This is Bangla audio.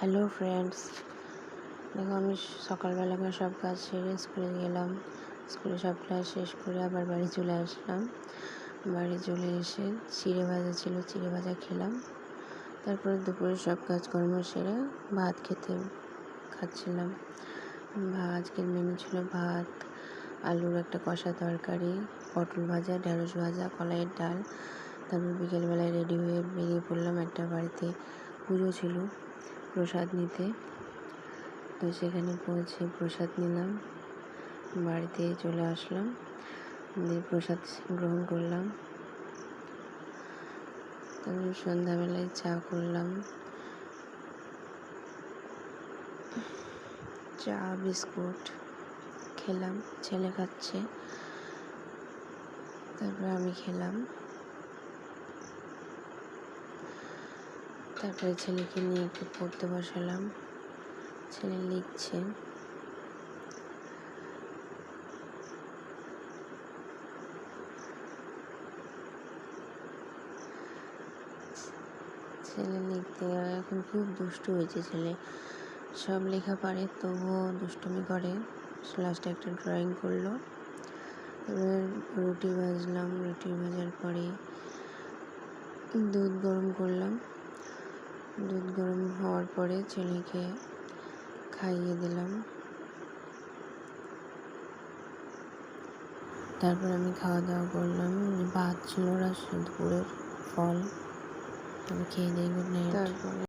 হ্যালো ফ্রেন্ডস, দেখো আমি সকালবেলা করে সব কাজ সেরে স্কুলে গেলাম। স্কুলে সব ক্লাস শেষ করে আবার বাড়ি চলে আসলাম। বাড়ি চলে এসে চিড়ে ভাজা ছিল, চিড়ে ভাজা খেলাম। তারপরে দুপুরে সব কাজকর্ম সেরে ভাত খাচ্ছিলাম। আজকের মেনু ছিল ভাত, আলুর একটা কষা তরকারি, পটল ভাজা, ঢেঁড়স ভাজা, কলাইয়ের ডাল। তারপর বিকেলবেলায় রেডি হয়ে বেরিয়ে পড়লাম। একটা বাড়িতে পুজো ছিল, প্রসাদ নিতে। তো সেখানে পৌঁছে প্রসাদ নিলাম, বাড়িতে চলে আসলাম, দিয়ে প্রসাদ গ্রহণ করলাম। তারপর সন্ধ্যাবেলায় চা করলাম, চা বিস্কুট খেলাম। ছেলে খাচ্ছে, তারপর আমি খেলাম। তারপরে ছেলেকে নিয়ে একটু পড়তে বসালাম। ছেলে লিখছে। ছেলে লিখতে এখন খুব দুষ্টু হয়েছে ছেলে, সব লেখা পারে তবুও দুষ্টুমি করে। লাস্টে একটা ড্রয়িং করলো। এবার রুটি ভাজলাম, রুটি ভাজার পরে দুধ গরম করলাম। দুধ গরম হওয়ার পরে ছেলেকে খাইয়ে দিলাম। তারপর আমি খাওয়া দাওয়া করলাম। ভাত ছিল দুপুরের ফল, আমি খেয়ে দিই। Good night. তারপরে